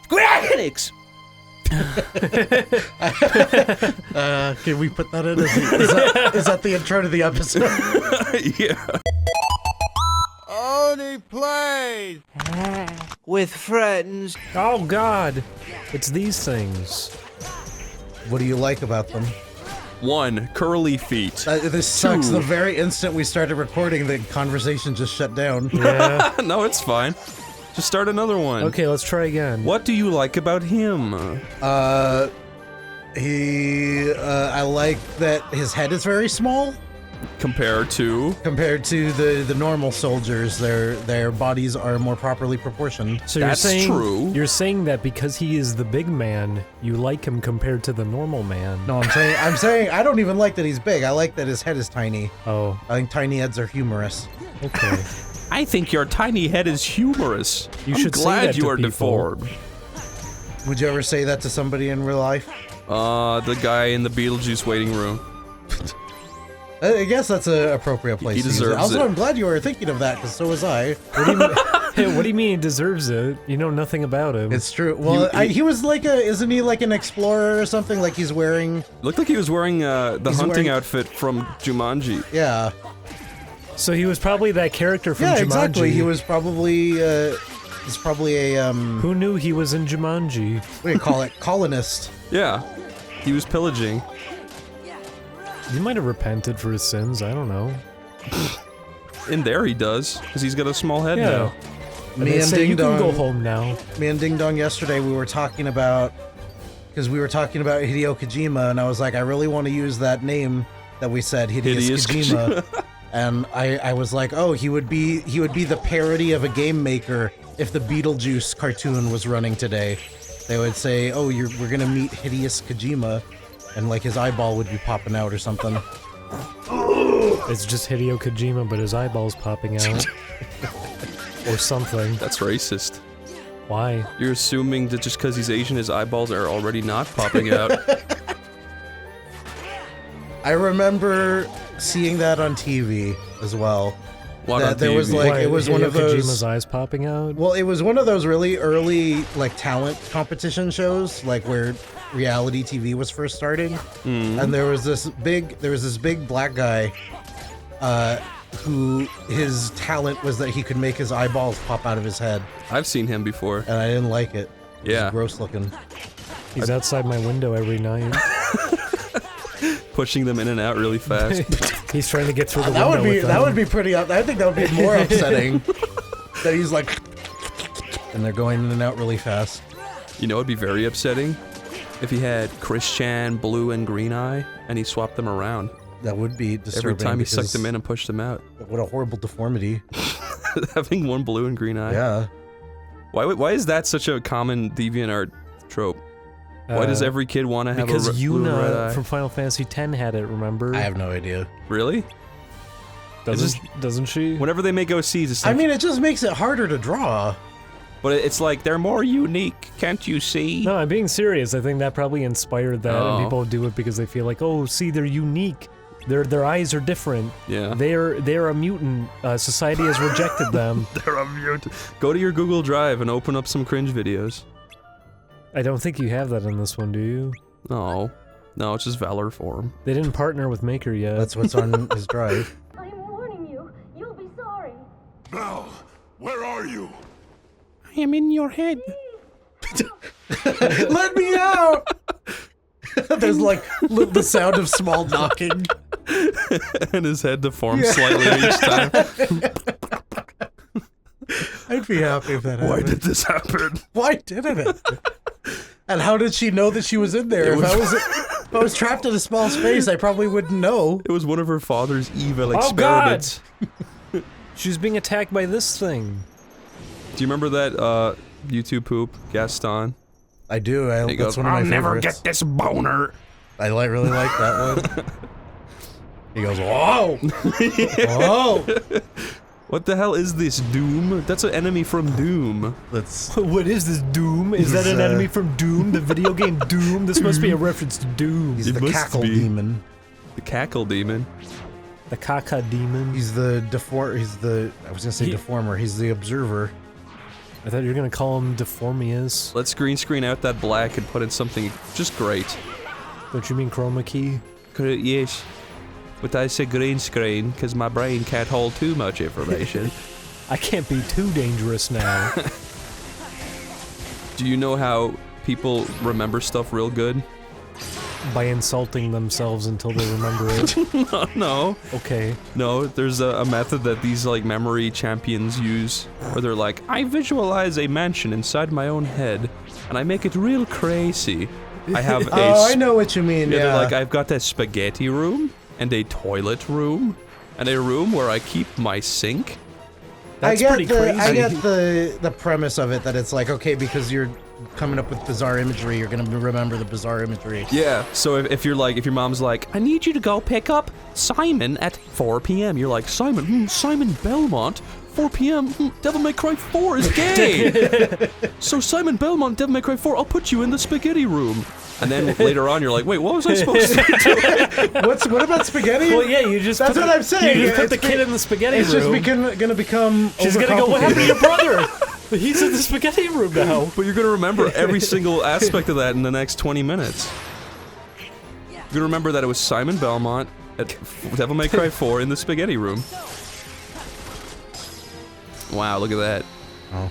Square Enix! Can we put that in? Is that the intro to the episode? Yeah. Oneyplays! With friends. Oh God, it's these things. What do you like about them? 1, curly feet. This sucks. 2. The very instant we started recording, the conversation just shut down. Yeah. No, it's fine. Just start another one. Okay, let's try again. What do you like about him? I like that his head is very small. Compared to? Compared to the normal soldiers, their bodies are more properly proportioned. So That's you're saying, true. You're saying that because he is the big man, you like him compared to the normal man. No, I'm saying I don't even like that he's big. I like that his head is tiny. Oh. I think tiny heads are humorous. Okay. I think your tiny head is humorous. You I'm should say glad that you to are people. deformed. Would you ever say that to somebody in real life? The guy in the Beetlejuice waiting room. I guess that's an appropriate place He to use deserves it. Also, it. I'm glad you were thinking of that, because so was I. Hey, what do you mean he deserves it? You know nothing about him. It's true. Well, he was like isn't he like an explorer or something? Like he's wearing... Looked like he was wearing the hunting outfit from Jumanji. Yeah. So he was probably that character from Yeah, Jumanji. exactly. He was probably, he's probably a, Who knew he was in Jumanji? what do you call it? Colonist. Yeah. He was pillaging. He might have repented for his sins, I don't know. In there he does, because he's got a small head Yeah. now. And Me they and say Ding you can go Dong. home now. Me and Ding Dong yesterday, we were talking about, because we were talking about Hideo Kojima, and I was like, I really want to use that name that we said, Hideous Kojima. And I was like, oh, he would be the parody of a game maker if the Beetlejuice cartoon was running today. They would say, oh, we're gonna meet Hideous Kojima, and like his eyeball would be popping out or something. It's just Hideo Kojima, but his eyeball's popping out. Or something. That's racist. Why? You're assuming that just because he's Asian, his eyeballs are already not popping out. I remember seeing that on TV as well. What That on there was TV? like Why, it was one Hideo of those. Kojima's eyes popping out? Well, it was one of those really early like talent competition shows, like where reality TV was first starting, and there was this big black guy, who his talent was that he could make his eyeballs pop out of his head, I've seen him before. and I didn't like it. It was Yeah. gross looking. He's outside my window every night. Pushing them in and out really fast. He's trying to get through the That window with that them. would be pretty. I think that would be more upsetting. That he's like, and they're going in and out really fast. You know, it'd be very upsetting if he had Christian, Blue, and Green Eye, and he swapped them around. That would be disturbing. Every time he sucked because them in and pushed them out. What a horrible deformity. Having one blue and green eye. Yeah. Why is that such a common DeviantArt trope? Why does every kid want to have a Because blue and red Yuna eye? from Final Fantasy X had it, remember? I have no idea. Really? Doesn't she? Whenever they make OCs, it's like, I mean, it just makes it harder to draw. but it's like they're more unique. Can't you see? No, I'm being serious. I think that probably inspired that, Oh. and people do it because they feel like, oh, see, they're unique. Their eyes are different. Yeah. They're a mutant. Society has rejected them. They're a mutant. Go to your Google Drive and open up some cringe videos. I don't think you have that in this one, do you? No. No, it's just Valor form. They didn't partner with Maker yet. That's what's on his drive. I'm warning you. You'll be sorry. Now, where are you? I am in your head. Let me out! There's like the sound of small knocking. And his head deforms slightly each time. I'd be happy if that happened. Why did this happen? Why didn't it? And how did she know that she was in there? If I was trapped in a small space, I probably wouldn't know. It was one of her father's evil Oh, God! experiments. She's being attacked by this thing. Do you remember that YouTube poop, Gaston? I do. He That's goes, one of my I'll never favorites. get this boner. I really like that one. He goes, whoa! Whoa! What the hell is this, Doom? That's an enemy from Doom. Let's... What is this, Doom? Is that an He's, enemy from Doom? The video game Doom? This must be a reference to Doom. He's It the must cackle be. demon. The Cackle Demon. The Kaka Demon. He's the I was gonna say deformer. He's the observer. I thought you were gonna call him Deformius. Let's green screen out that black and put in something just great. Don't you mean chroma key? Yes. But I say green screen because my brain can't hold too much information. I can't be too dangerous now. Do you know how people remember stuff real good? By insulting themselves until they remember it. No. Okay. No, there's a method that these, like, memory champions use, where they're like, I visualize a mansion inside my own head, and I make it real crazy. I have a... Oh, I know what you mean, yeah. They're like, I've got a spaghetti room, and a toilet room, and a room where I keep my sink. That's pretty crazy. I get the premise of it, that it's like, okay, because you're coming up with bizarre imagery, you're gonna remember the bizarre imagery. Yeah, so if you're like, if your mom's like, I need you to go pick up Simon at 4 p.m. You're like, Simon, Simon Belmont, 4 p.m., Devil May Cry 4 is gay! So Simon Belmont, Devil May Cry 4, I'll put you in the spaghetti room. And then later on, you're like, wait, what was I supposed to do? What about spaghetti? Well, yeah, you just. That's what I'm saying. You just put the kid in the spaghetti room. It's just gonna become. She's gonna go, what happened to your brother? He's in the spaghetti room now. But you're gonna remember every single aspect of that in the next 20 minutes. You're gonna remember that it was Simon Belmont at Devil May Cry 4 in the spaghetti room. Wow, look at that. Oh.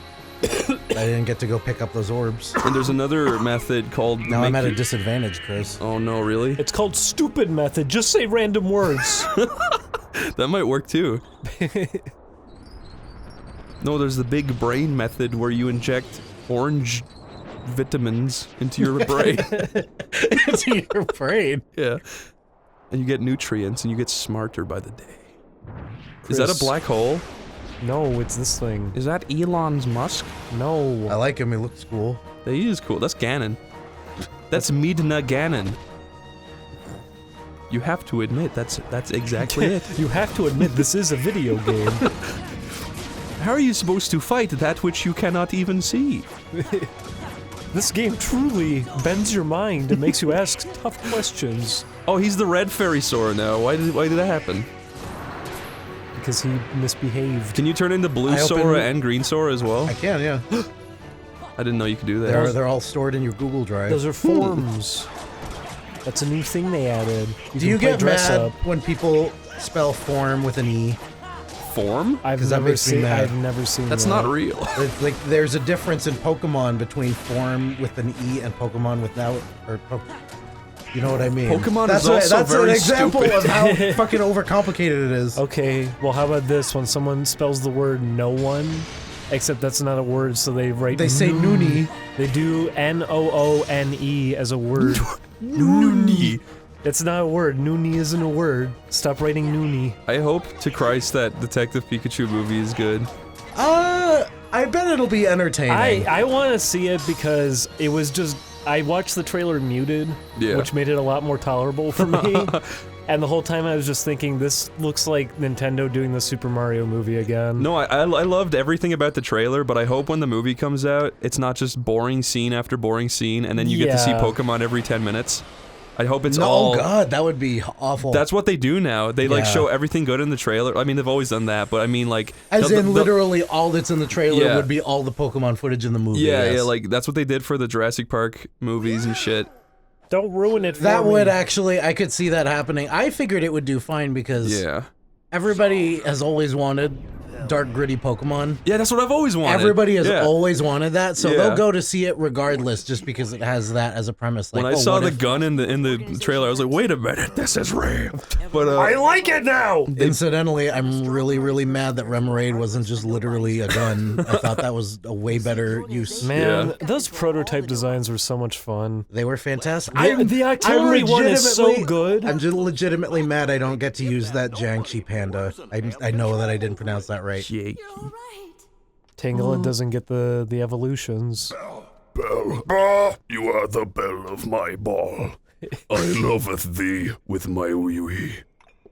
I didn't get to go pick up those orbs. And there's another method called... Now I'm at a disadvantage, Chris. Oh no, really? It's called stupid method. Just say random words. That might work too. No, there's the big brain method where you inject orange vitamins into your brain. Into your brain? Yeah. And you get nutrients and you get smarter by the day. Is that a black hole? No, it's this thing. Is that Elon's Musk? No. I like him, he looks cool. He is cool. That's Ganon. That's Midna Ganon. You have to admit, that's exactly it. You have to admit, this is a video game. How are you supposed to fight that which you cannot even see? This game truly bends your mind and makes you ask tough questions. Oh, he's the red fairy Sora now. Why did that happen? Because he misbehaved. Can you turn into blue Sora and green Sora as well? I can, yeah. I didn't know you could do that. They're all stored in your Google Drive. Those are forms. That's a new thing they added. Do you get mad when people spell form with an E? Form? I've never seen that. That's not real. Like, there's a difference in Pokemon between form with an E and Pokemon without, you know what I mean? Pokemon is also very stupid. That's an example of how fucking overcomplicated it is. Okay, well how about this? When someone spells the word no one, except that's not a word, so they write They say Noonie. They do N-O-O-N-E as a word. Noonie. It's not a word. Noonie isn't a word. Stop writing Noonie. I hope to Christ that Detective Pikachu movie is good. I bet it'll be entertaining. I want to see it because it was just... I watched the trailer muted, which made it a lot more tolerable for me. And the whole time I was just thinking, this looks like Nintendo doing the Super Mario movie again. No, I loved everything about the trailer, but I hope when the movie comes out, it's not just boring scene after boring scene, and then you get to see Pokemon every 10 minutes. I hope it's all... Oh god, that would be awful. That's what they do now. They like show everything good in the trailer. I mean, they've always done that, but I mean like... As in literally all that's in the trailer would be all the Pokemon footage in the movie. Yeah, yeah, like that's what they did for the Jurassic Park movies and shit. Don't ruin it for That me. would actually, I could see that happening. I figured it would do fine because everybody has always wanted dark, gritty Pokemon. Yeah, that's what I've always wanted. Everybody has always wanted that, so they'll go to see it regardless, just because it has that as a premise. Like, when I saw the gun in the trailer, I was like, "Wait a minute, this is real." But I like it now. Incidentally, I'm really mad that Remoraid wasn't just literally a gun. I thought that was a way better use. Man, those prototype designs were so much fun. They were fantastic. The artillery one is so good. I'm just legitimately mad I don't get to use that Jiangxi panda. I know that I didn't pronounce that right. Tangela doesn't get the evolutions. Bell, you are the belle of my ball. I loveth thee with my wee.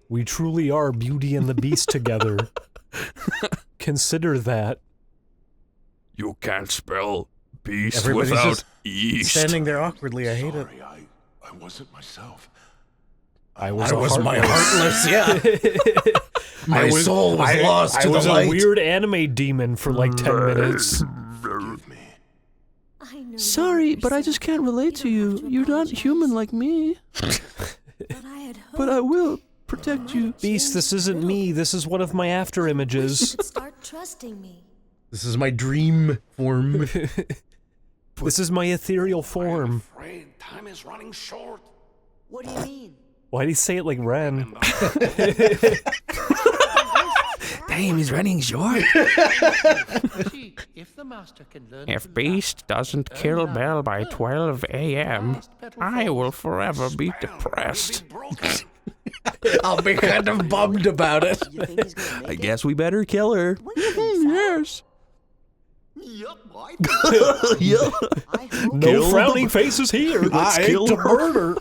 We truly are Beauty and the Beast together. Consider that. You can't spell beast Everybody's without just east. standing there awkwardly. I hate it. I wasn't myself. I was heartless. Yeah. My soul was lost to the light. I was a weird anime demon for like 10 minutes. Sorry, but I just can't relate to you. You're not human like me. But I will protect you. Beast, this isn't me. This is one of my after images. Start trusting me. This is my dream form. This is my ethereal form. Afraid time is running short. What do you mean? Why'd he say it like Ren? Damn, he's running short. If Beast doesn't kill Belle by 12 a.m., I will forever be depressed. I'll be kind of bummed about it. You think he's gonna make I it? guess we better kill her. Yes. Yup, I Yeah. I hope No frowning faces here. Let's kill her. murder.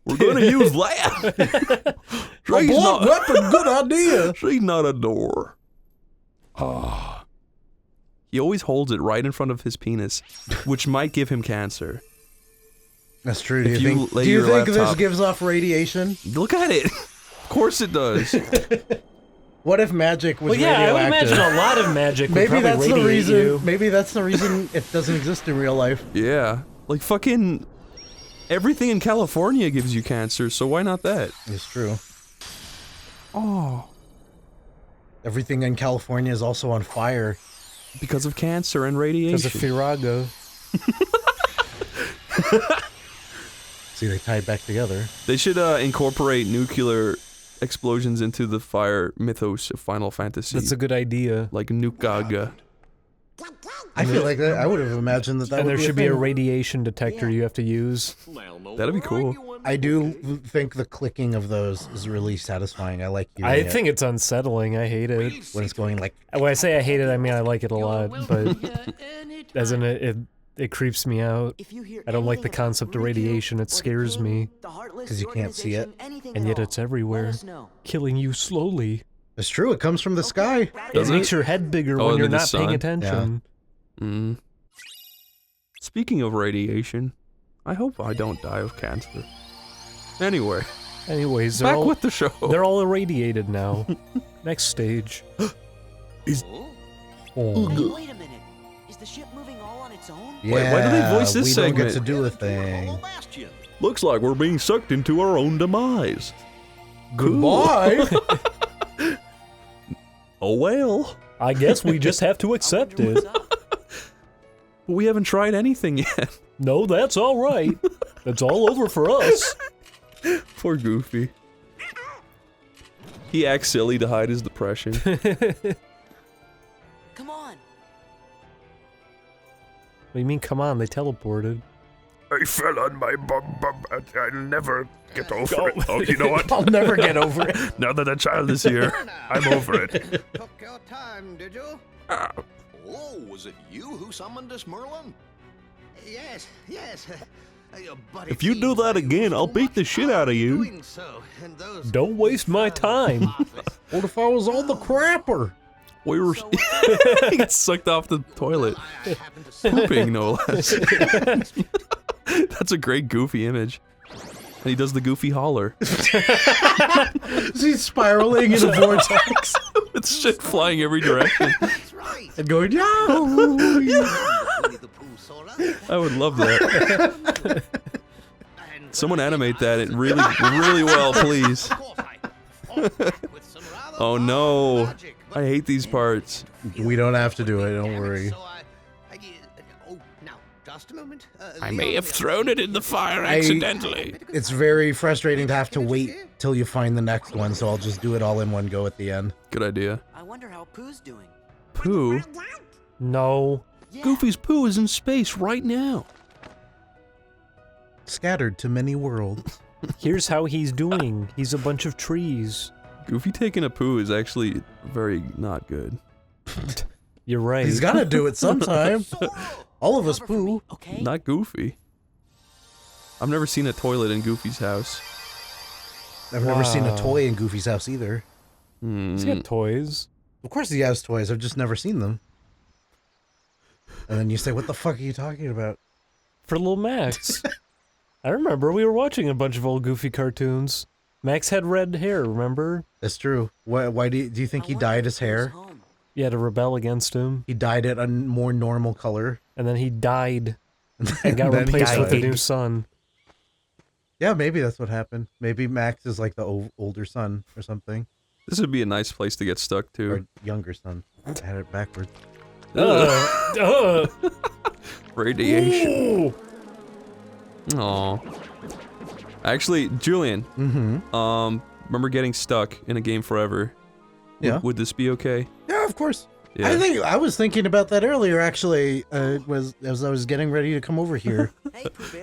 We're gonna use that. A blunt weapon, good idea. She's not a door. Ah. He always holds it right in front of his penis, which might give him cancer. That's true. Do If you you think, lay do you your think this laptop- gives off radiation? Look at it. Of course it does. What if magic was Well, yeah, I would radioactive? imagine a lot of magic would Maybe probably that's the radiate reason. you. Maybe that's the reason it doesn't exist in real life. Yeah. Like fucking everything in California gives you cancer, so why not that? It's true. Oh. Everything in California is also on fire. Because of cancer and Because radiation. of Firago. See, they tie it back together. They should incorporate nuclear explosions into the fire mythos of Final Fantasy. That's a good idea. like Nukaga. I feel like that. I would have imagined that And would there be should a be a thing. radiation detector you have to use. That'd be cool. I do think the clicking of those is really satisfying. I like hearing I it think it's unsettling. I hate it. when it's going like. When I say I hate it, I mean I like it a lot, but as in it creeps me out. If you hear I don't like the anything about concept of Riku radiation. or It the scares King, me. the Heartless 'Cause you can't see it. organization, anything And at yet all, it's everywhere. let us know. Killing you slowly. It's true. It comes from the sky. Does it it? makes your head bigger Oh, when you're and the not paying sun? attention. Mm. Speaking of radiation, I hope I don't die of cancer. Anyway, Anyways, they're back all, with the show. they're all irradiated now. Next stage. Hey, wait a minute. Is the ship moving all on its own? Yeah, Wait, why do they voice this we don't get segment? to do a thing. Looks like we're being sucked into our own demise. Goodbye. Oh well. I guess we just have to accept it. We haven't tried anything yet. No, that's all right. It's all over for us. Poor Goofy. He acts silly to hide his depression. Come on. What do you mean, come on, they teleported. I fell on my bum and I'll never get over it. Oh, you know what? I'll never get over it. Now that a child is here, I'm over it. Took your time, did you? Oh, was it you who summoned us, Merlin? Yes, yes. But If you do that again, I'll beat the shit out of you. Doing so, and those Don't waste my time. What if I was on the crapper? We were. He gets sucked off the toilet. I happen to say Pooping, no less. That's a great Goofy image. And he does the Goofy holler. He's spiraling in a vortex It's shit flying every direction. that's right. and going, yeah. Winnie the Pooh saw us, I would love that. and Someone animate that really well, please. of course I fought back with some rather Oh no. magic, but I hate these parts. We don't have to do it. Don't damn it, worry. so oh, now, just a moment. I may have thrown it in the fire accidentally. It's very frustrating to have to wait till you find the next one, so I'll just do it all in one go at the end. Good idea. I wonder how Pooh's doing. Pooh? No. Yeah. Goofy's Pooh is in space right now. Scattered to many worlds. Here's how he's doing. He's a bunch of trees. Goofy taking a poo is actually very not good. You're right. He's got to do it sometime. All of us Cover for me, poo. okay? Not Goofy. I've never seen a toilet in Goofy's house. I've never seen a Wow. toy in Goofy's house either. He's got toys. Of course he has toys, I've just never seen them. And then you say, what the fuck are you talking about? For little Max. I remember we were watching a bunch of old Goofy cartoons. Max had red hair, remember? That's true. Why do you think I he wonder dyed if his Pooh's hair? home. You had to rebel against him. He dyed it a more normal color. and then he died and got replaced with a new son. Yeah, maybe that's what happened. Maybe Max is like the older son or something. This would be a nice place to get stuck to. Or younger son. I had it backwards. Radiation. Aw. Actually, Julian. Remember getting stuck in a game forever? Yeah. Would this be okay? Yeah, of course. Yeah. I was thinking about that earlier. Actually, as I was getting ready to come over here.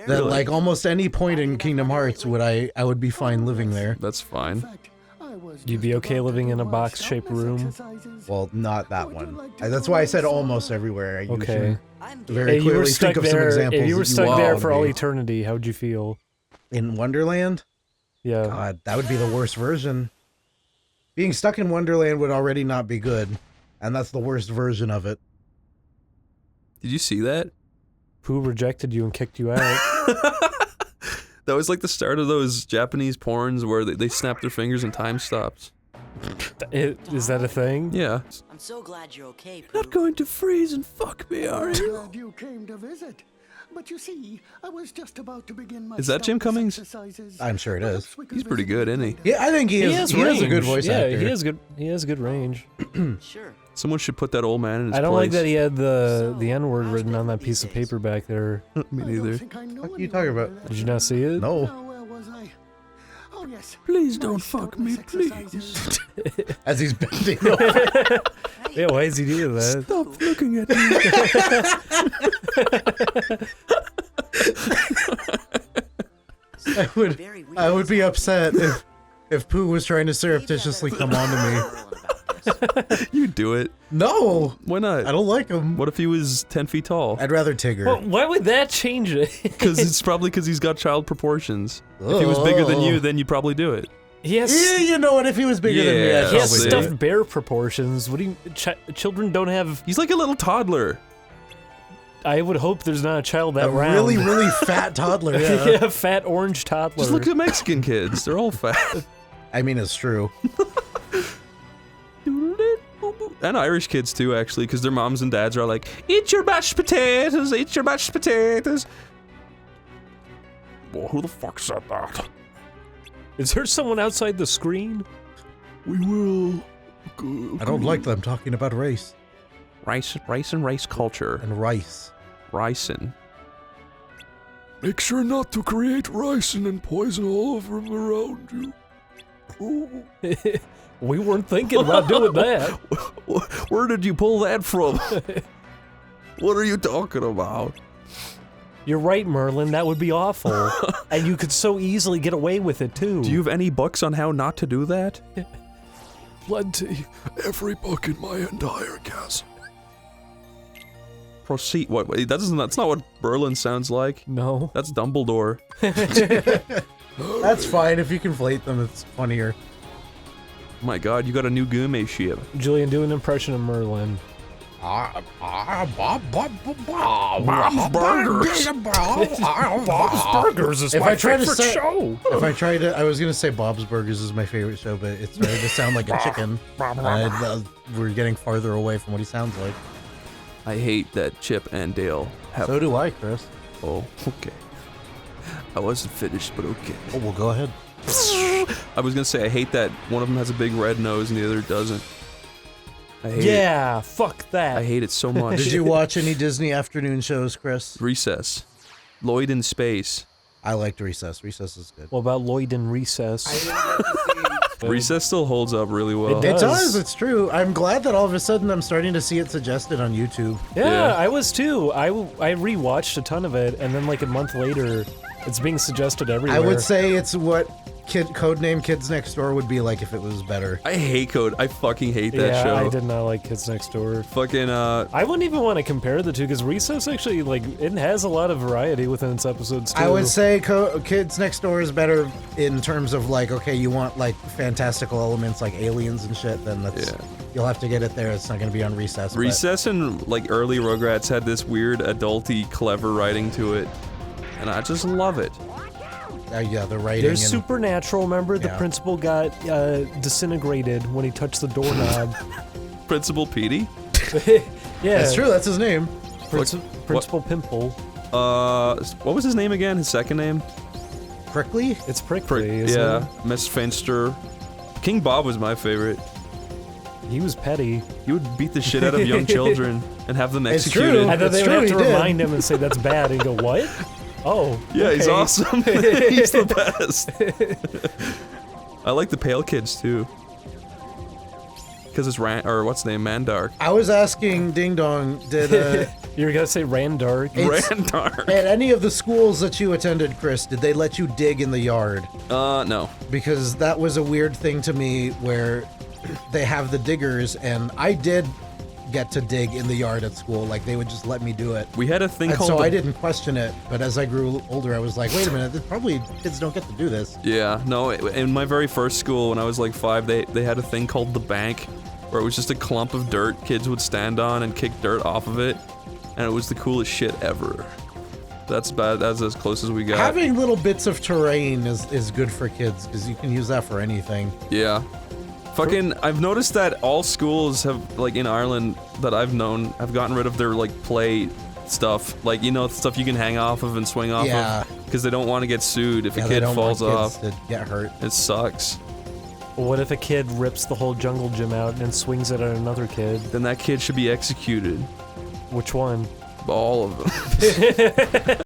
That like almost any point in Kingdom Hearts I would be fine living there. That's fine. You'd be okay living in a box-shaped room? Well, not that one. That's why I said almost everywhere. Okay. Very clearly think of some examples. If you were stuck there for all me. eternity, how would you feel? In Wonderland? Yeah. God, that would be the worst version. Being stuck in Wonderland would already not be good, and that's the worst version of it. Did you see that? Who rejected you and kicked you out? That was like the start of those Japanese porns where they snap their fingers and time stops. Is that a thing? Yeah. I'm so glad you're okay, Pooh. Not going to freeze and fuck me, are you? Glad you came to visit. But you see, I was just about to begin my Is that Jim Cummings? exercises. I'm sure it is. He's pretty good, isn't he? Yeah, I think he is. He has a good voice actor. Yeah, he has good range. Sure. Someone should put that old man in his place. I don't like that he had the N-word written on that piece of paper back there. Me neither. What are you talking about? Did you not see it? No. Where was I? Oh yes. Please don't fuck me, please. As he's bending over. Yeah, why is he doing that? Stop looking at me. I would be upset if Pooh was trying to surreptitiously come on to me. You do it. No! Why not? I don't like him. What if he was 10 feet tall? I'd rather Tigger. Well, why would that change it? Because it's probably because he's got child proportions. If he was bigger than you, then you'd probably do it. He has, Yeah, you know what? If he was bigger than me, I'd he has probably do stuffed it. bear proportions. What do you? Children don't have. He's like a little toddler. I would hope there's not a child that A round. really, really fat toddler. Yeah. Yeah, fat orange toddler. Just look at Mexican kids. They're all fat. I mean, it's true. And Irish kids too, actually, because their moms and dads are like, eat your mashed potatoes, eat your mashed potatoes. Well, who the fuck said that? Is there someone outside the screen? We will. I don't like them talking about race. Rice and race culture. And rice. Ricin. Make sure not to create ricin and poison all of them around you. Ooh. We weren't thinking about doing that. Where did you pull that from? What are you talking about? You're right, Merlin. That would be awful. And you could so easily get away with it, too. Do you have any books on how not to do that? Plenty. Every book in my entire castle. Proceed. What? Wait, that's not what Berlin sounds like. No. That's Dumbledore. That's fine. If you conflate them, it's funnier. My God, you got a new Gume ship. Julian, do an impression of Merlin. Bob's Burgers. Bob's Burgers is If my I try to favorite say- show. If I try to, I was gonna say Bob's Burgers is my favorite show, but it's starting to sound like a chicken. We're getting farther away from what he sounds like. I hate that Chip and Dale have. So do I, Chris. Oh, okay. I wasn't finished, but okay. Oh, well, go ahead. I was gonna say I hate that one of them has a big red nose and the other doesn't. I hate it. Yeah, fuck that. I hate it so much. Did you watch any Disney afternoon shows, Chris? Recess. Lloyd in Space. I liked Recess. Recess is good. What about Lloyd in Recess? Recess still holds up really well. It It does. does. It's true. I'm glad that all of a sudden I'm starting to see it suggested on YouTube. Yeah, I was too. I rewatched a ton of it, and then like a month later, it's being suggested everywhere. I would say it's what Codename Kids Next Door would be like if it was better. I hate Code. I fucking hate that yeah, show. I did not like Kids Next Door. Fucking I wouldn't even want to compare the two because Recess actually like it has a lot of variety within its episodes too. I would say Kids Next Door is better in terms of like, okay, you want like fantastical elements like aliens and shit, then that's you'll have to get it there. It's not going to be on Recess. but- Recess and like early Rugrats had this weird adulty clever writing to it, and I just love it. Yeah, the writing. There's and, Supernatural. Remember, the Yeah. principal got disintegrated when he touched the doorknob. Principal Petey? Yeah, That's true. That's his name. Principal Pimple. What was his name again? His second name? Prickly? It's Prickly, isn't yeah, it? Miss Finster. King Bob was my favorite. He was petty. He would beat the shit out of young children and have them executed. True. And then they would have to he did. remind him and say that's bad, and he'd go, what? Oh, Yeah, he's okay. awesome. He's the best. I like the pale kids too. Because it's what's his name, Mandark. I was asking Ding Dong, did You were gonna say Randark. Randark. at any of the schools that you attended, Chris, did they let you dig in the yard? No. Because that was a weird thing to me where they have the diggers, and I did get to dig in the yard at school. Like, they would just let me do it. We had a thing And called so the- I didn't question it, but as I grew older, I was like, wait a minute, probably kids don't get to do this. Yeah, no, in my very first school when I was like 5, they had a thing called the bank, where it was just a clump of dirt kids would stand on and kick dirt off of it, and it was the coolest shit ever. That's as close as we got. Having little bits of terrain is good for kids, because you can use that for anything. Yeah. Fucking, I've noticed that all schools have, like, in Ireland that I've known, have gotten rid of their, like, play stuff. Like, you know, stuff you can hang off of and swing off of. Because they don't want to get sued if a they kid don't falls want off. kids to get hurt. It sucks. What if a kid rips the whole jungle gym out and swings it at another kid? Then that kid should be executed. Which one? All of them.